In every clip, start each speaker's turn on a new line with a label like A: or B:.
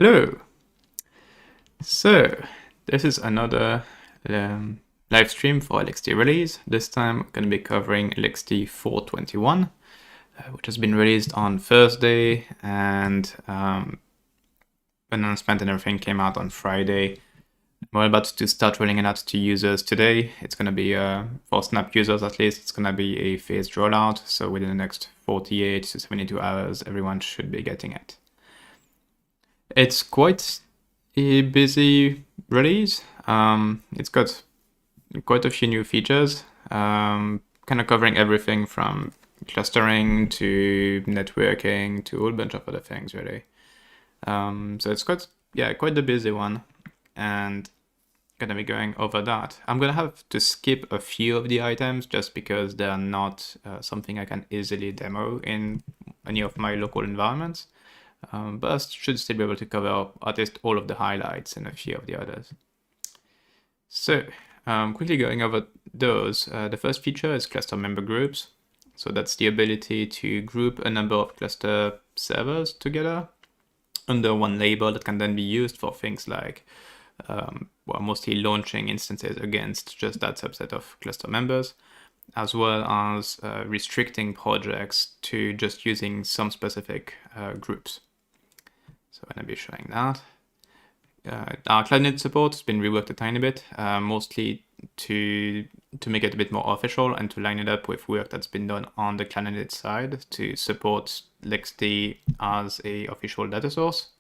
A: Hello. So this is another live stream for LXD release. This time I'm going to be covering LXD 4.21, which has been released on Thursday, and announcement and everything came out on Friday. We're about to start rolling it out to users today. It's going to be, for Snap users at least, it's going to be a phased rollout. So within the next 48 to 72 hours, everyone should be getting it. It's quite a busy release. It's got quite a few new features, kind of covering everything from clustering to networking to a whole bunch of other things, really. So it's quite the busy one, and gonna be going over that. I'm gonna have to skip a few of the items just because they're not something I can easily demo in any of my local environments. But I should still be able to cover at least all of the highlights and a few of the others. So quickly going over those, the first feature is cluster member groups. So that's the ability to group a number of cluster servers together under one label that can then be used for things like, mostly launching instances against just that subset of cluster members, as well as restricting projects to just using some specific groups. So I'm going to be showing that. Our cloud-init support has been reworked a tiny bit, mostly to make it a bit more official and to line it up with work that's been done on the cloud-init side to support LXD as a official data source.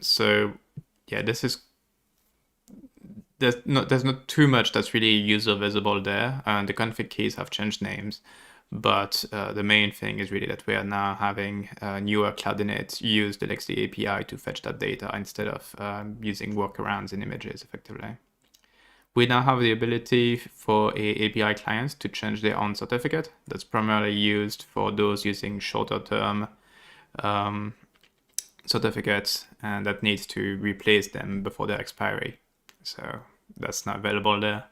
A: So yeah, there's not too much that's really user visible there, and the config keys have changed names. But the main thing is really that we are now having newer cloud-init use the LXD API to fetch that data instead of using workarounds in images effectively. We now have the ability for API clients to change their own certificate. That's primarily used for those using shorter term certificates and that needs to replace them before their expiry. So that's now available there.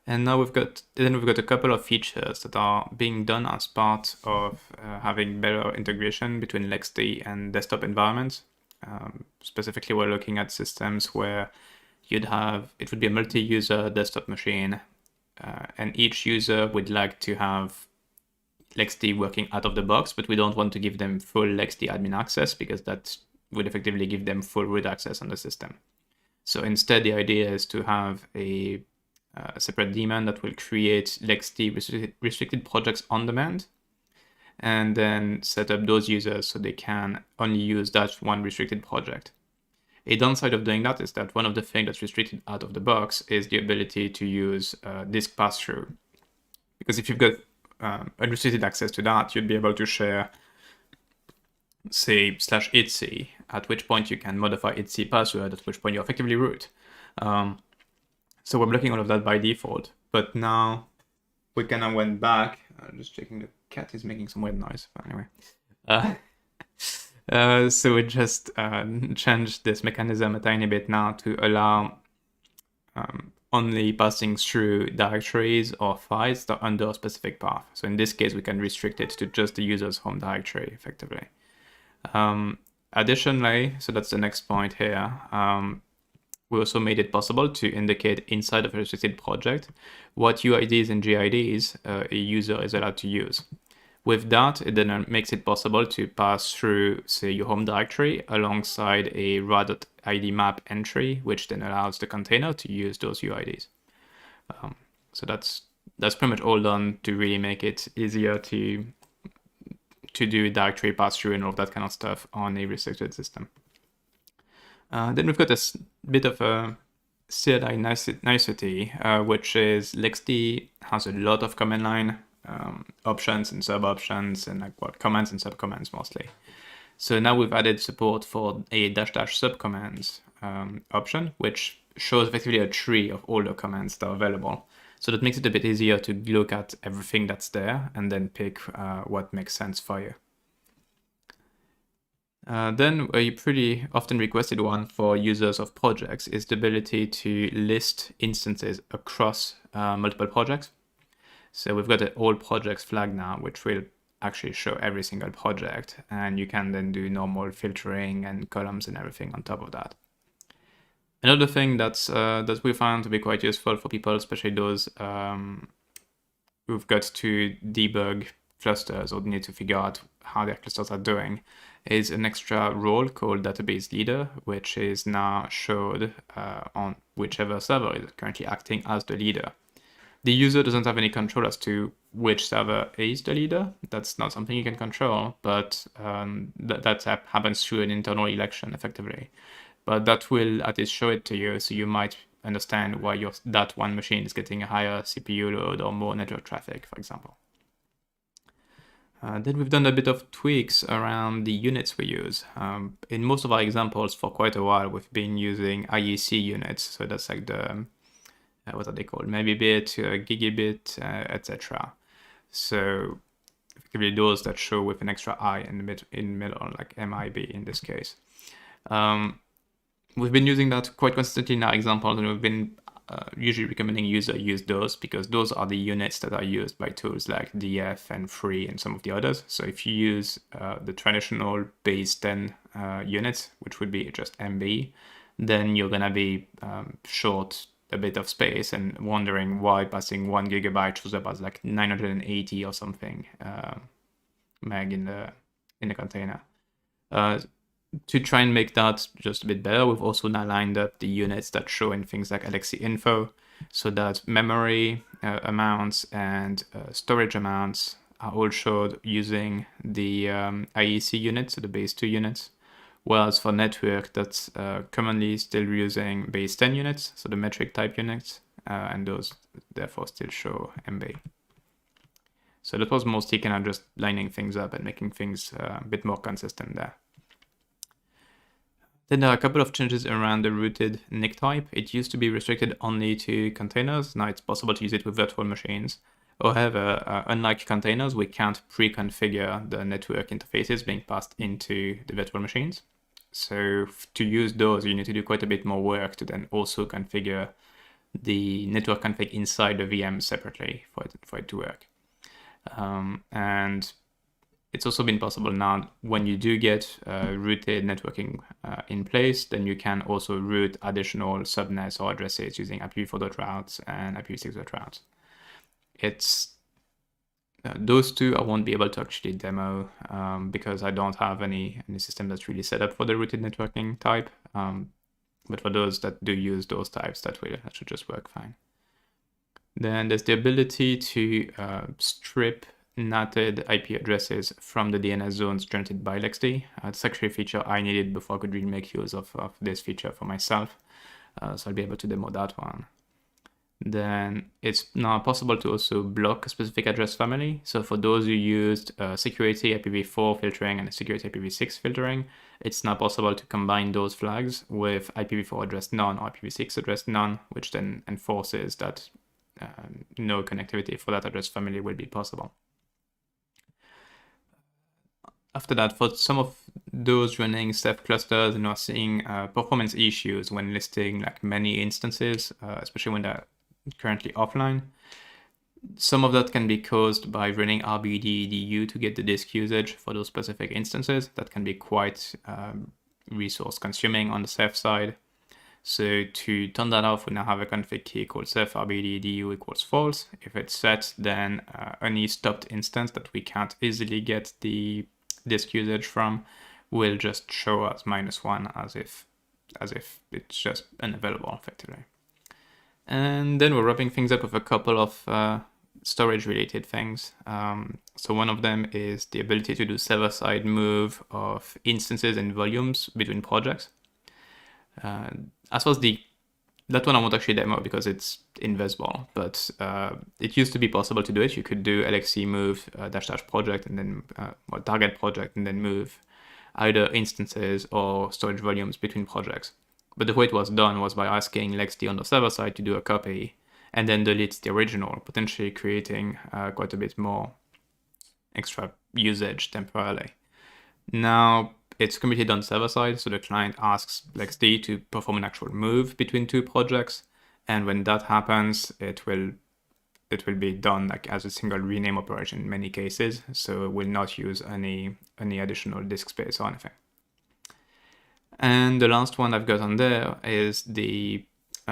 A: And now we've got a couple of features that are being done as part of having better integration between LXD and desktop environments. Specifically, we're looking at systems where it would be a multi-user desktop machine, and each user would like to have LXD working out of the box, but we don't want to give them full LXD admin access because that would effectively give them full root access on the system. So instead, the idea is to have a separate daemon that will create LXD restricted projects on demand and then set up those users so they can only use that one restricted project. A downside of doing that is that one of the things that's restricted out of the box is the ability to use disk pass-through. Because if you've got unrestricted access to that, you'd be able to share, say, /etc, at which point you can modify etc password, at which point you effectively root. So we're blocking all of that by default, but now we kind of went back. Just checking, the cat is making some weird noise, but anyway. So we just changed this mechanism a tiny bit now to allow only passing through directories or files that are under a specific path. So in this case, we can restrict it to just the user's home directory, effectively. Additionally, so that's the next point here, we also made it possible to indicate inside of a restricted project what UIDs and GIDs a user is allowed to use. With that, it then makes it possible to pass through, say, your home directory alongside a raw.idmap entry, which then allows the container to use those UIDs. So that's pretty much all done to really make it easier to do directory pass-through and all of that kind of stuff on a restricted system. Then we've got this bit of a CLI nicety, which is LXD has a lot of command line options and sub-options and commands and sub-commands mostly. So now we've added support for a -- sub-commands option, which shows effectively a tree of all the commands that are available. So that makes it a bit easier to look at everything that's there and then pick what makes sense for you. Then a pretty often requested one for users of projects is the ability to list instances across multiple projects. So we've got an all projects flag now, which will actually show every single project, and you can then do normal filtering and columns and everything on top of that. Another thing that we found to be quite useful for people, especially those who've got to debug clusters or need to figure out how their clusters are doing, is an extra role called database leader, which is now showed on whichever server is currently acting as the leader. The user doesn't have any control as to which server is the leader. That's not something you can control, but that happens through an internal election effectively. But that will at least show it to you, so you might understand why that one machine is getting a higher CPU load or more network traffic, for example. Then we've done a bit of tweaks around the units we use. In most of our examples for quite a while, we've been using IEC units. So that's like the, what are they called? Megabit, gigabit, etc. So effectively those that show with an extra I in the middle, like MIB in this case. We've been using that quite consistently in our examples, and we've been usually recommending users use those because those are the units that are used by tools like DF and Free and some of the others. So if you use the traditional base 10 units, which would be just MB, then you're gonna be short a bit of space and wondering why passing 1 gigabyte shows up as like 980 or something meg in the container. To try and make that just a bit better, we've also now lined up the units that show in things like LXD info, so that memory amounts and storage amounts are all showed using the IEC units, so the base 2 units, whereas for network, that's commonly still using base 10 units, so the metric type units, and those therefore still show MB. So that was mostly kind of just lining things up and making things a bit more consistent there. Then there are a couple of changes around the rooted NIC type. It used to be restricted only to containers. Now it's possible to use it with virtual machines. However, unlike containers, we can't pre-configure the network interfaces being passed into the virtual machines. So to use those, you need to do quite a bit more work to then also configure the network config inside the VM separately for it to work. And it's also been possible now when you do get rooted networking in place, then you can also route additional subnets or addresses using IPv4 routes and IPv6 routes. It's those two I won't be able to actually demo because I don't have any system that's really set up for the rooted networking type. But for those that do use those types, that should just work fine. Then there's the ability to strip NAT-ed IP addresses from the DNS zones generated by LXD. It's actually a feature I needed before I could really make use of this feature for myself. So I'll be able to demo that one. Then it's now possible to also block a specific address family. So for those who used security IPv4 filtering and security IPv6 filtering, it's now possible to combine those flags with IPv4 address none or IPv6 address none, which then enforces that no connectivity for that address family will be possible. After that, for some of those running Ceph clusters and are seeing performance issues when listing like many instances, especially when they're currently offline. Some of that can be caused by running rbd.du to get the disk usage for those specific instances. That can be quite resource consuming on the Ceph side. So to turn that off, we now have a config key called ceph.rbd.du equals false. If it's set, then any stopped instance that we can't easily get the disk usage from will just show as -1 as if it's just unavailable effectively. And then we're wrapping things up with a couple of storage related things. So one of them is the ability to do server-side move of instances and volumes between projects. As far as that one I won't actually demo because it's invisible, but it used to be possible to do it. You could do LXC move -- project and then or target project and then move either instances or storage volumes between projects. But the way it was done was by asking LXD on the server side to do a copy and then delete the original, potentially creating quite a bit more extra usage temporarily. Now it's completely done server side, so the client asks LXD to perform an actual move between two projects, and when that happens, it will it will be done like as a single rename operation in many cases, so it will not use any additional disk space or anything. And the last one I've got on there is the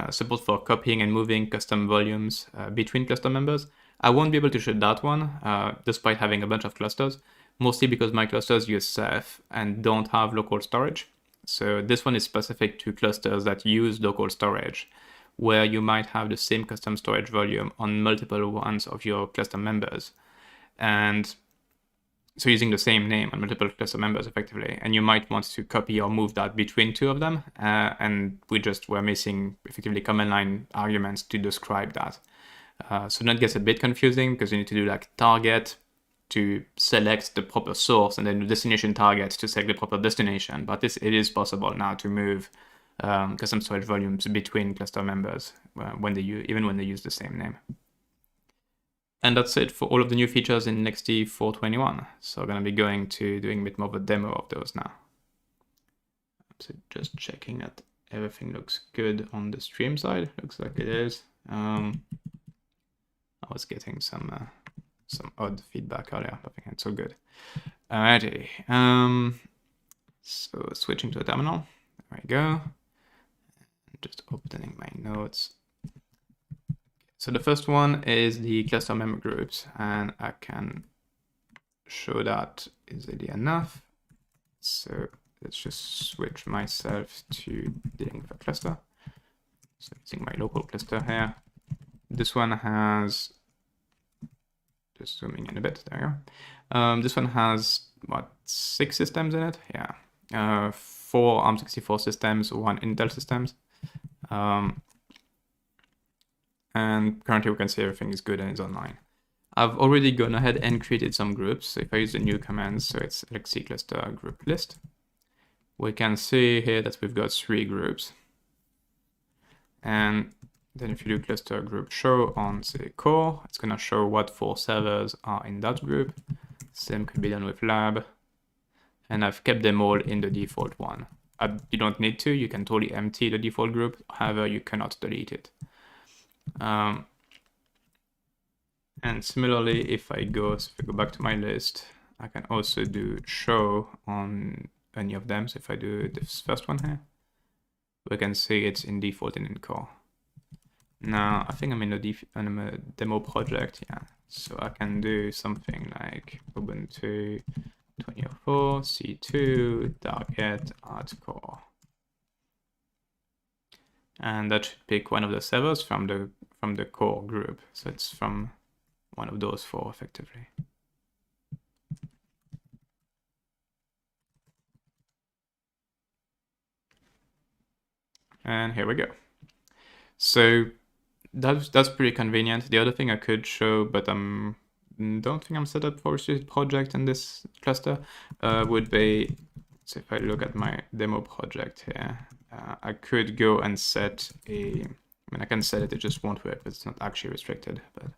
A: support for copying and moving custom volumes between cluster members. I won't be able to show that one, despite having a bunch of clusters, mostly because my clusters use ceph and don't have local storage. So this one is specific to clusters that use local storage, where you might have the same custom storage volume on multiple ones of your cluster members. And so using the same name on multiple cluster members effectively, and you might want to copy or move that between two of them. And we just were missing effectively command line arguments to describe that. So that gets a bit confusing because you need to do like target to select the proper source and then the destination target to select the proper destination. But it is possible now to move custom storage volumes between cluster members even when they use the same name. And that's it for all of the new features in LXD 4.21. So I'm going to be doing a bit more of a demo of those now. So just checking that everything looks good on the stream side. Looks like it is. I was getting some odd feedback earlier, but I think it's all good. Alrighty. So switching to a terminal. There we go. Just opening my notes. So the first one is the cluster member groups, and I can show that easily enough. So let's just switch myself to dealing with a cluster. So using my local cluster here. This one has, just zooming in a bit, there we go. This one has, what, 6 systems in it? Yeah. 4 ARM64 systems, 1 Intel systems. And currently we can see everything is good and is online. I've already gone ahead and created some groups. So if I use the new command, so it's LXD cluster group list, we can see here that we've got 3 groups. And then if you do cluster group show on say core, it's going to show what 4 servers are in that group. Same could be done with lab. And I've kept them all in the default one. You don't need to, you can totally empty the default group. However, you cannot delete it. And similarly, if I go back to my list, I can also do show on any of them. So if I do this first one here, we can see it's in default and in core. Now, I think I'm in a demo project, yeah. So I can do something like Ubuntu 2004 C2 target add core. And that should pick one of the servers from the core group. So it's from one of those 4 effectively. And here we go. So that's pretty convenient. The other thing I could show, but I don't think I'm set up for a project in this cluster, would be, so if I look at my demo project here, I could go and set I can set it just won't work, but it's not actually restricted. But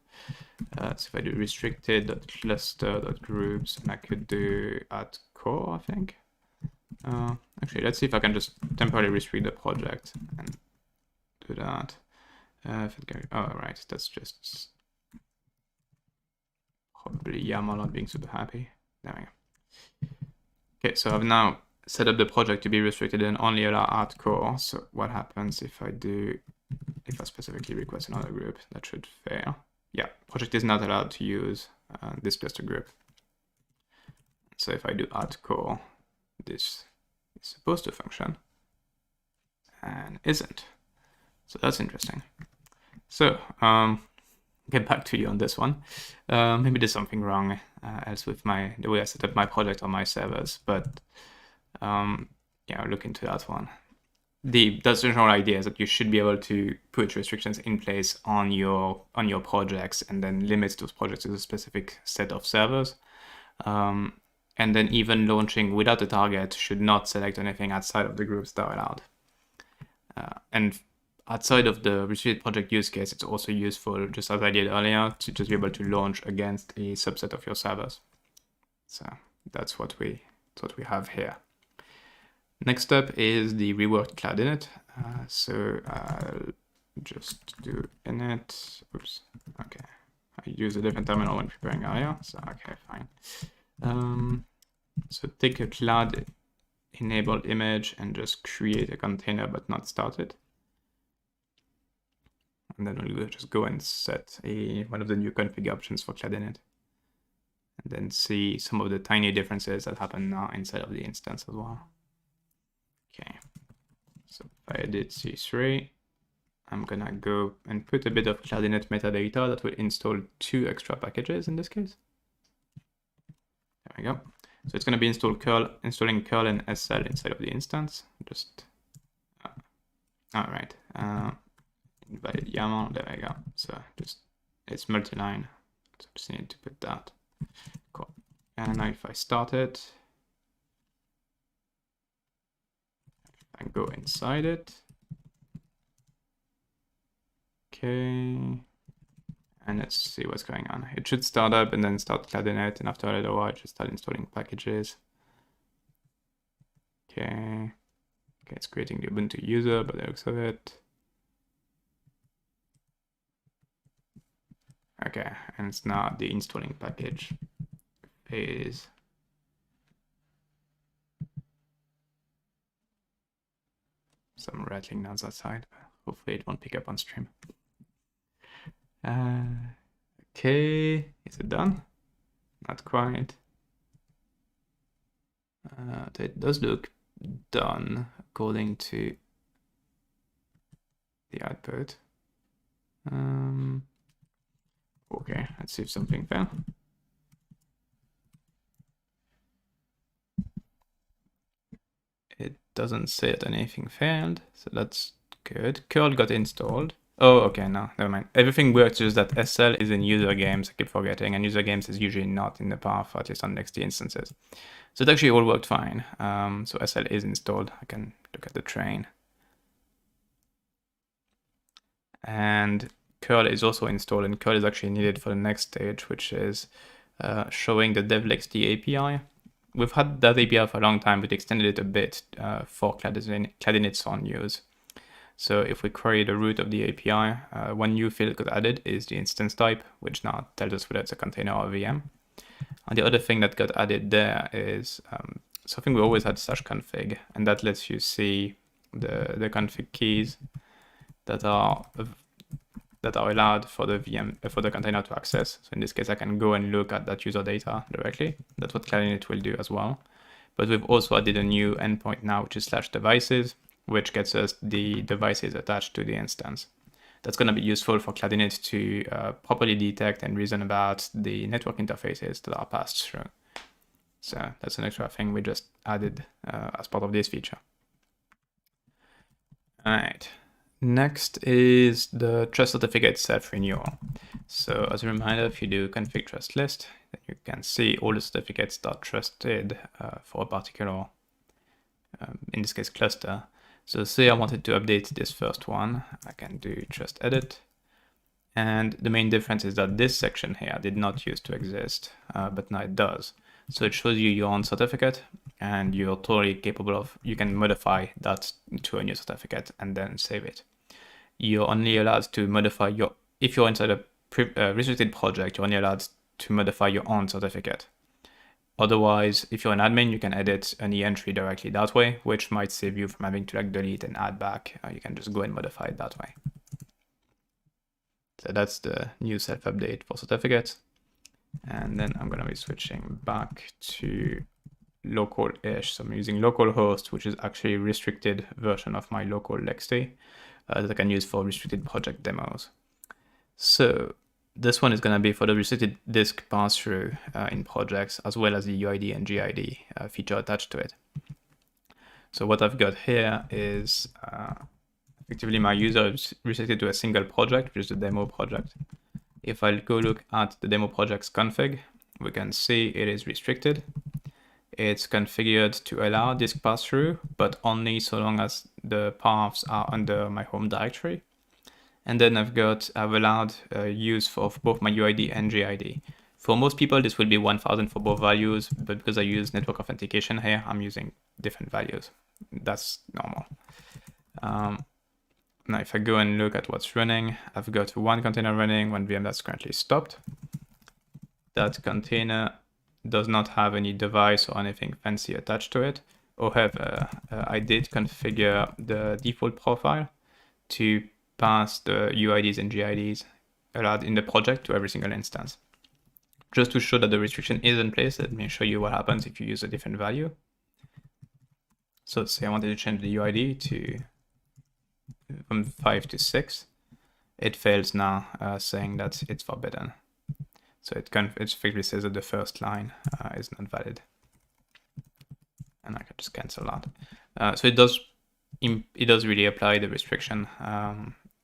A: so if I do restricted.cluster.groups, and I could do add core, I think. Actually, let's see if I can just temporarily restrict the project and do that. Oh, right, that's just probably YAML not being super happy. There we go. Okay, so I've now set up the project to be restricted and only allow add core. So what happens if I specifically request another group? That should fail. Yeah, project is not allowed to use this cluster group. So if I do add core, this is supposed to function and isn't. So that's interesting. So get back to you on this one. Maybe there's something wrong else with the way I set up my project on my servers, but yeah, I'll look into that one. That's the general idea, is that you should be able to put restrictions in place on your projects and then limit those projects to a specific set of servers. And then even launching without a target should not select anything outside of the groups that are allowed. And outside of the restricted project use case, it's also useful, just as I did earlier, to just be able to launch against a subset of your servers. So that's what we have here. Next up is the Reworked cloud-init. So I'll just do init. Oops. Okay. I used a different terminal when preparing earlier, so okay, fine. So take a cloud enabled image and just create a container but not start it. And then we'll just go and set one of the new config options for cloud-init. And then see some of the tiny differences that happen now inside of the instance as well. Okay, so if I edit C3, I'm gonna go and put a bit of cloud-init metadata that will install 2 extra packages in this case. There we go. So it's gonna be installing curl and SL inside of the instance. Just, all right. Invalid YAML, there we go. So just, it's multi-line. So just need to put that. Cool. And now if I start it, I go inside it. Okay. And let's see what's going on. It should start up and then start cloud-init, and after a little while, it should start installing packages. Okay. Okay, it's creating the Ubuntu user by the looks of it. Okay, and it's now the installing package phase. Some rattling noise outside, but hopefully it won't pick up on stream. Okay, is it done? Not quite. It does look done according to the output. Okay, let's see if something fell. It doesn't say that anything failed, so that's good. Curl got installed. Oh, okay, no, never mind. Everything works, just that SL is in user games, I keep forgetting, and user games is usually not in the path, at least on LXD instances. So it actually all worked fine. So SL is installed. I can look at the train. And curl is also installed, and curl is actually needed for the next stage, which is showing the dev LXD API. We've had that API for a long time, but extended it a bit for cloud-init's own use. So if we query the root of the API, one new field got added is the instance type, which now tells us whether it's a container or a VM. And the other thing that got added there is something we always had /config, and that lets you see the config keys that are allowed for the VM for the container to access. So in this case, I can go and look at that user data directly. That's what cloud-init will do as well. But we've also added a new endpoint now, which is /devices, which gets us the devices attached to the instance. That's going to be useful for cloud-init to properly detect and reason about the network interfaces that are passed through. So that's an extra thing we just added as part of this feature. All right. Next is the trust certificate self-renewal. So as a reminder, if you do config trust list, then you can see all the certificates that are trusted for a particular, in this case, cluster. So say I wanted to update this first one, I can do trust edit. And the main difference is that this section here did not used to exist, but now it does. So it shows you your own certificate, and you're totally capable of, you can modify that to a new certificate and then save it. You're only allowed to modify if you're inside a restricted project, you're only allowed to modify your own certificate. Otherwise, if you're an admin, you can edit any entry directly that way, which might save you from having to delete and add back. You can just go and modify it that way. So that's the new self-update for certificates. And then I'm going to be switching back to local-ish. So I'm using localhost, which is actually a restricted version of my local LXD that I can use for restricted project demos. So this one is going to be for the restricted disk pass-through in projects, as well as the UID and GID feature attached to it. So what I've got here is effectively my user is restricted to a single project, which is the demo project. If I go look at the demo project's config, we can see it is restricted. It's configured to allow disk pass-through, but only so long as the paths are under my home directory. And then I've allowed use of both my UID and GID. For most people, this will be 1000 for both values, but because I use network authentication here, I'm using different values. That's normal. Now, if I go and look at what's running, I've got one container running, one VM that's currently stopped. That container does not have any device or anything fancy attached to it. However, I did configure the default profile to pass the UIDs and GIDs allowed in the project to every single instance. Just to show that the restriction is in place, let me show you what happens if you use a different value. So let's say I wanted to change the UID to from 5 to 6. It fails now, saying that it's forbidden. So it effectively says that the first line is not valid. And I can just cancel that. So it does really apply the restriction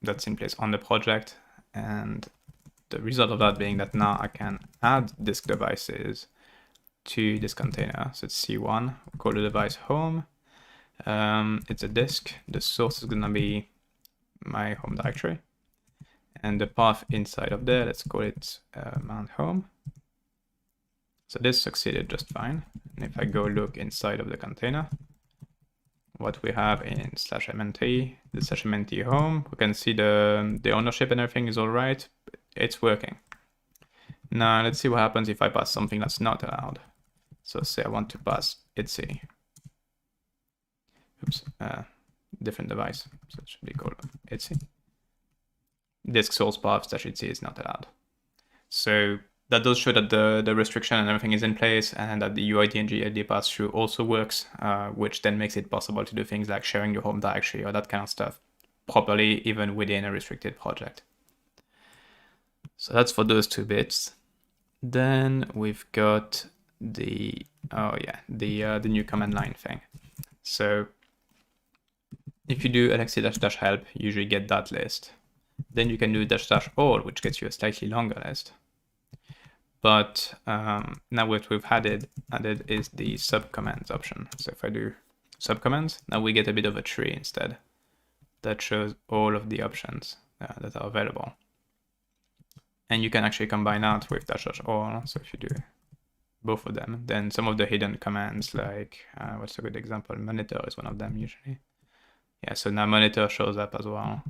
A: that's in place on the project. And the result of that being that now I can add disk devices to this container. So it's C1, we'll call the device home. It's a disk. The source is going to be my home directory. And the path inside of there, let's call it mount home. So this succeeded just fine. And if I go look inside of the container, what we have in /mnt, the /mnt home, we can see the ownership and everything is all right. It's working. Now let's see what happens if I pass something that's not allowed. So say I want to pass ITC. Oops, different device. So it should be called ITC. Disk source path /ITC is not allowed. So that does show that the restriction and everything is in place, and that the UID and GID pass-through also works, which then makes it possible to do things like sharing your home directory or that kind of stuff properly, even within a restricted project. So that's for those two bits. Then we've got the new command line thing. So if you do LXD-help, you usually get that list. Then you can do --all, which gets you a slightly longer list. But now what we've added is the subcommands option. So if I do subcommands, now we get a bit of a tree instead that shows all of the options that are available. And you can actually combine that with --all. So if you do both of them, then some of the hidden commands, like what's a good example? Monitor is one of them usually. Yeah, so now monitor shows up as well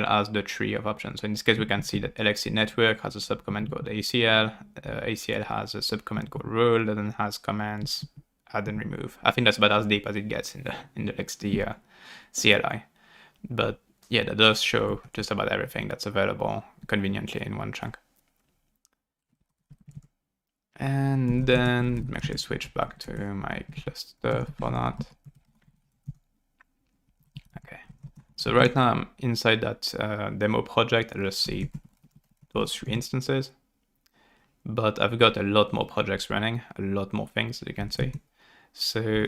A: as the tree of options. So in this case, we can see that LXD network has a subcommand called ACL. ACL has a subcommand called role that then has commands add and remove. I think that's about as deep as it gets in the LXD CLI. But yeah, that does show just about everything that's available conveniently in one chunk. And then let me actually switch back to my cluster for that. Okay. So right now I'm inside that demo project. I just see those 3 instances, but I've got a lot more projects running, a lot more things that you can see. So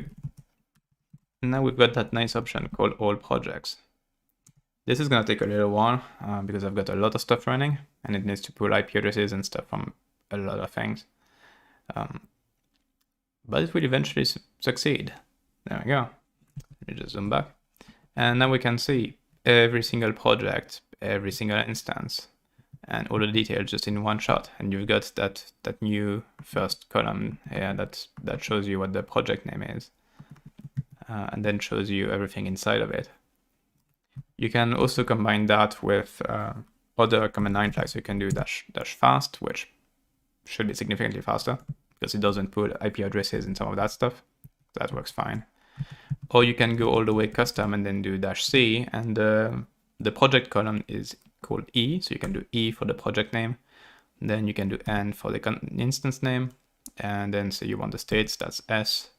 A: now we've got that nice option called all projects. This is going to take a little while because I've got a lot of stuff running and it needs to pull IP addresses and stuff from a lot of things. But it will eventually succeed. There we go. Let me just zoom back. And now we can see every single project, every single instance, and all the details just in one shot. And you've got that new first column here that shows you what the project name is, and then shows you everything inside of it. You can also combine that with other command line flags. So you can do -fast, which should be significantly faster because it doesn't pull IP addresses and some of that stuff. That works fine. Or you can go all the way custom and then do -c, and the project column is called E, so you can do E for the project name. Then you can do N for the instance name, and then say you want the states, that's S.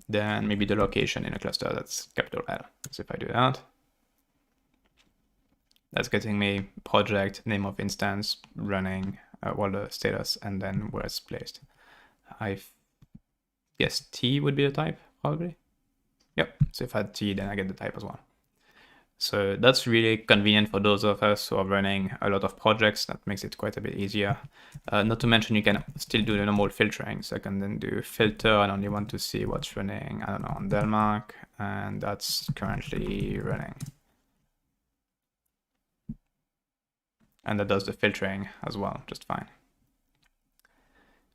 A: Then maybe the location in a cluster, that's capital L. So if I do that, that's getting me project, name of instance, running, the status, and then where it's placed. Yes, T would be the type, probably. Yep, so if I had T, then I get the type as well. So that's really convenient for those of us who are running a lot of projects. That makes it quite a bit easier. Not to mention you can still do the normal filtering. So I can then do filter and only want to see what's running, I don't know, on Delmark, and that's currently running. And that does the filtering as well, just fine.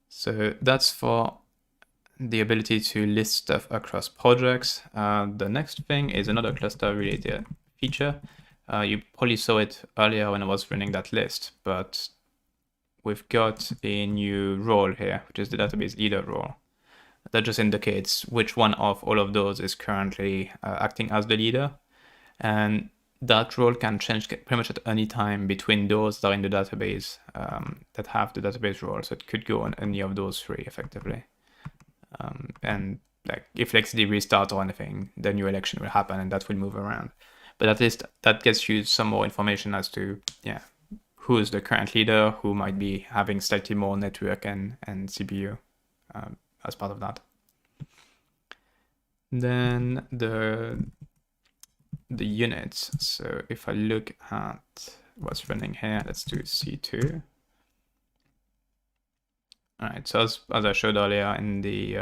A: So that's for the ability to list stuff across projects. The next thing is another cluster related feature. You probably saw it earlier when I was running that list, but we've got a new role here, which is the database leader role. That just indicates which one of all of those is currently acting as the leader. And that role can change pretty much at any time between those that are in the database that have the database role. So it could go on any of those three effectively. And like if LXD restart or anything, the new election will happen and that will move around. But at least that gets you some more information as to, who is the current leader, who might be having slightly more network and CPU as part of that. Then the units. So if I look at what's running here, let's do C2. All right, so as I showed earlier in the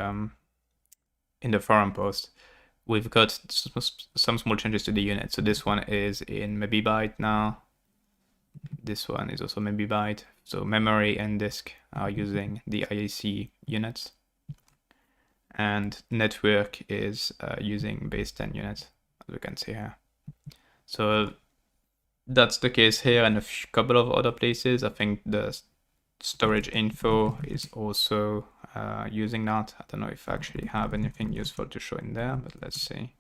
A: forum post, we've got some small changes to the unit. So this one is in MB now. This one is also MB. So memory and disk are using the IAC units. And network is using base 10 units, as we can see here. So that's the case here and a couple of other places. I think the storage info is also using that. I don't know if I actually have anything useful to show in there, but let's see.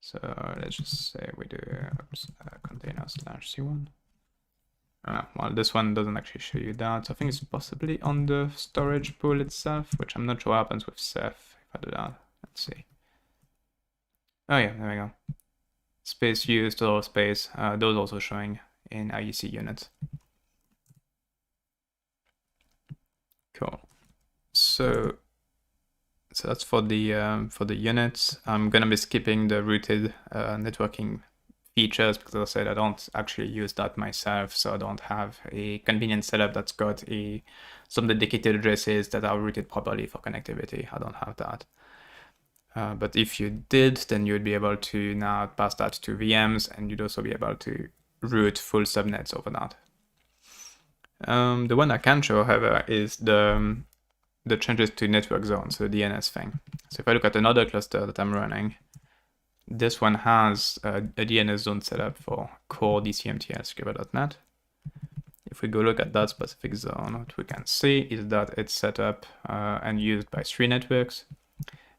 A: So let's just say we do container/c1. Well, this one doesn't actually show you that. So I think it's possibly on the storage pool itself, which I'm not sure what happens with ceph if I do that. Let's see. Oh yeah, there we go. Space used, total space, those also showing in IEC units. Cool. So that's for the units. I'm gonna be skipping the rooted networking features because, as I said, I don't actually use that myself, so I don't have a convenient setup that's got some dedicated addresses that are rooted properly for connectivity. I don't have that. But if you did, then you'd be able to now pass that to VMs, and you'd also be able to route full subnets over that. The one I can show, however, is the changes to network zones, so the DNS thing. So if I look at another cluster that I'm running, this one has a DNS zone set up for core DCMTL scriber.net. If we go look at that specific zone, what we can see is that it's set up and used by 3 networks.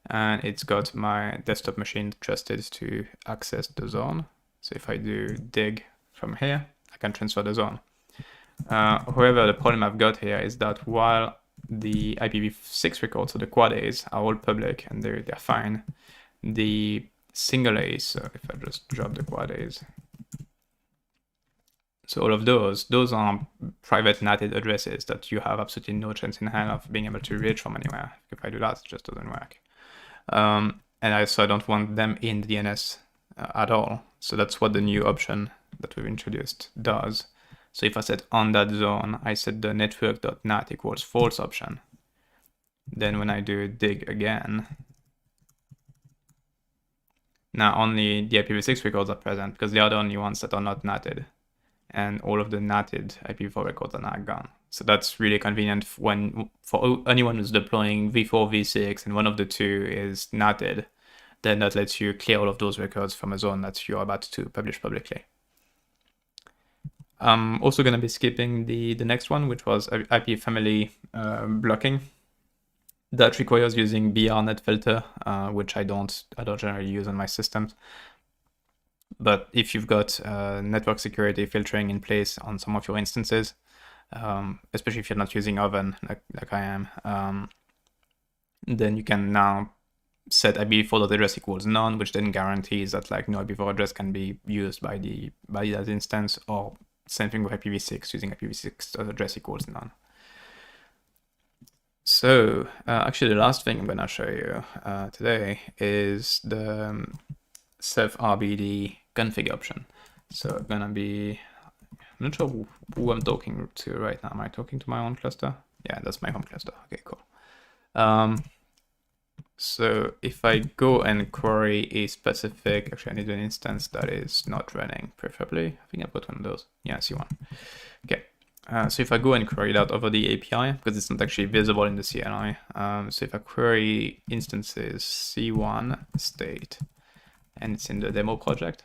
A: And it's got my desktop machine trusted to access the zone. So if I do dig from here, I can transfer the zone. However, the problem I've got here is that while the IPv6 records, so the quad A's, are all public and they're fine, the single A's, so if I just drop the quad A's, so all of those are private NAT-ed addresses that you have absolutely no chance in hell of being able to reach from anywhere. If I do that, it just doesn't work. And I don't want them in the DNS at all. So that's what the new option that we've introduced does. So if I set on that zone, I set the network.nat equals false option. Then when I do dig again, now only the IPv6 records are present because they are the only ones that are not NAT-ed. And all of the NAT-ed IPv4 records are now gone. So that's really convenient for anyone who's deploying v4, v6, and one of the two is NAT-ed. Then that lets you clear all of those records from a zone that you're about to publish publicly. I'm also going to be skipping the next one, which was IP family blocking. That requires using BRNet filter, which I don't generally use on my systems. But if you've got network security filtering in place on some of your instances, especially if you're not using Oven like I am, then you can now set IPv4.address equals none, which then guarantees that like no IPv4 address can be used by that instance, or same thing with IPv6, using IPv6.address equals none. So actually the last thing I'm going to show you today is the ceph.rbd config option. So I'm going to be, I'm not sure who I'm talking to right now. Am I talking to my own cluster? Yeah, that's my home cluster. Okay, cool. So if I go and query a specific, actually I need an instance that is not running preferably. I think I've got one of those. Yeah, I see one. Okay. So if I go and query that over the API, because it's not actually visible in the CLI, so if I query instances C1 state, and it's in the demo project,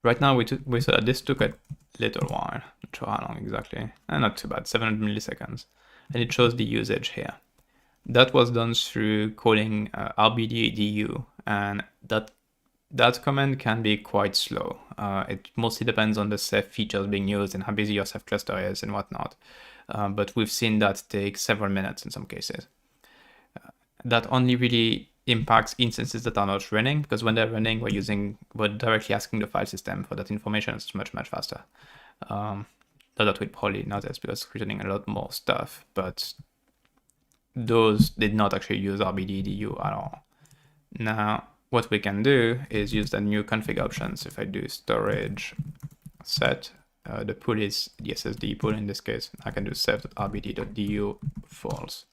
A: right now we saw that this took a little while, not sure how long exactly, not too bad, 700 milliseconds, and it shows the usage here. That was done through calling rbd.du, and that command can be quite slow. It mostly depends on the ceph features being used and how busy your ceph cluster is and whatnot. But we've seen that take several minutes in some cases. That only really impacts instances that are not running, because when they're running, we're directly asking the file system for that information. It's much faster. That we'll probably notice because we're running a lot more stuff, but those did not actually use rbd.du at all. Now, what we can do is use the new config options. If I do storage set, the pool is the SSD pool in this case. I can do ceph.rbd.du false.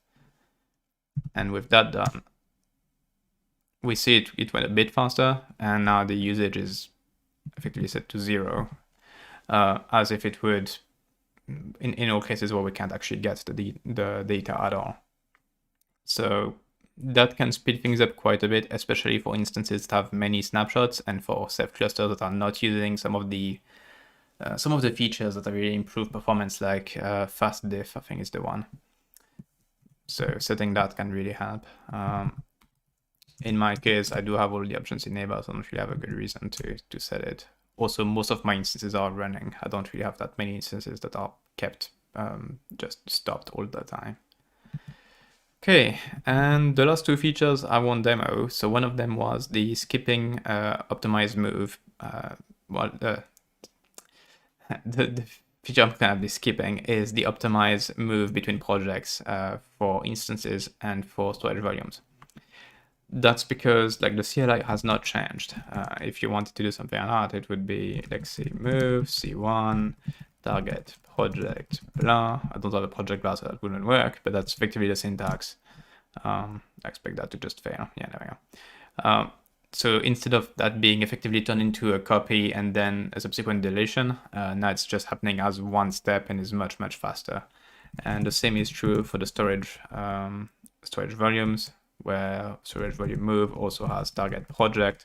A: And with that done, we see it went a bit faster, and now the usage is effectively set to 0, as if it would in all cases where we can't actually get the data at all. So that can speed things up quite a bit, especially for instances that have many snapshots and for ceph clusters that are not using some of the features that are really improve performance, like fast diff, I think is the one. So setting that can really help. In my case, I do have all the options enabled, so I don't really have a good reason to set it. Also, most of my instances are running. I don't really have that many instances that are kept just stopped all the time. Okay, and the last two features I won't demo. So one of them was the skipping optimized move. The feature I'm going to be skipping is the optimized move between projects for instances and for storage volumes. That's because like the CLI has not changed. If you wanted to do something like that, it would be, let's see, move C1 target project blah. I don't have a project blah, so that wouldn't work, but that's effectively the syntax. I expect that to just fail. Yeah, there we go. So instead of that being effectively turned into a copy and then a subsequent deletion, now it's just happening as one step and is much faster. And the same is true for the storage volumes, where storage volume move also has target project,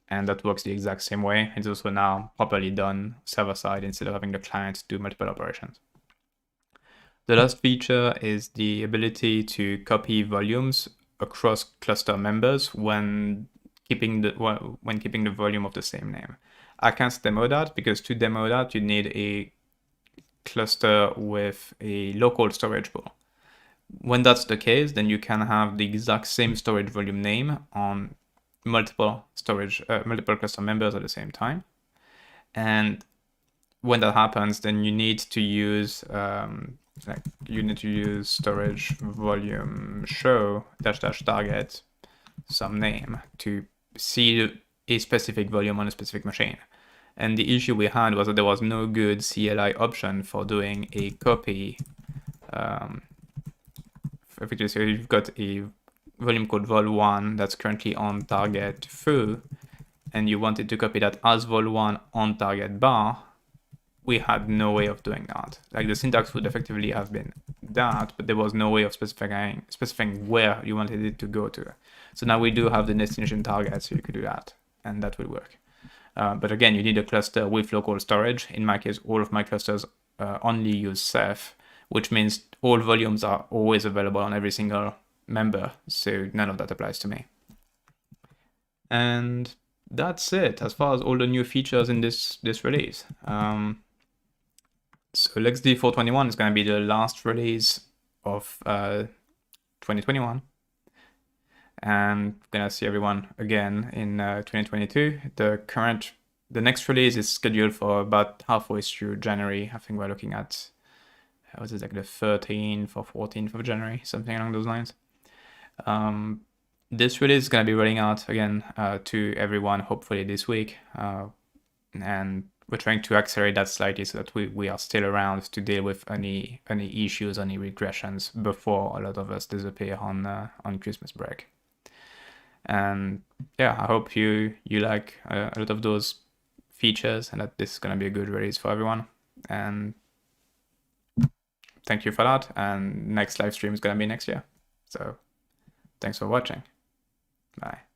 A: and that works the exact same way. It's also now properly done server side instead of having the client do multiple operations. The last feature is the ability to copy volumes across cluster members when keeping the volume of the same name. I can't demo that because to demo that you need a cluster with a local storage pool. When that's the case, then you can have the exact same storage volume name on multiple cluster members at the same time. And when that happens, then you need to use storage volume show -- target some name to see a specific volume on a specific machine. And the issue we had was that there was no good CLI option for doing a copy. So you've got a volume called vol1 that's currently on target foo, and you wanted to copy that as vol1 on target bar. We had no way of doing that. Like the syntax would effectively have been that, but there was no way of specifying where you wanted it to go to. So now we do have the destination target, so you could do that, and that will work. But again, you need a cluster with local storage. In my case, all of my clusters only use ceph, which means all volumes are always available on every single member, so none of that applies to me. And that's it as far as all the new features in this release. So LXD 4.21 is going to be the last release of 2021. And we're going to see everyone again in 2022. The next release is scheduled for about halfway through January. I think we're looking at, was it like the 13th or 14th of January, something along those lines. This release is going to be rolling out again to everyone, hopefully this week. And we're trying to accelerate that slightly so that we are still around to deal with any issues, any regressions before a lot of us disappear on Christmas break. And yeah, I hope you like a lot of those features and that this is going to be a good release for everyone. And thank you for that. And next live stream is going to be next year. So thanks for watching. Bye.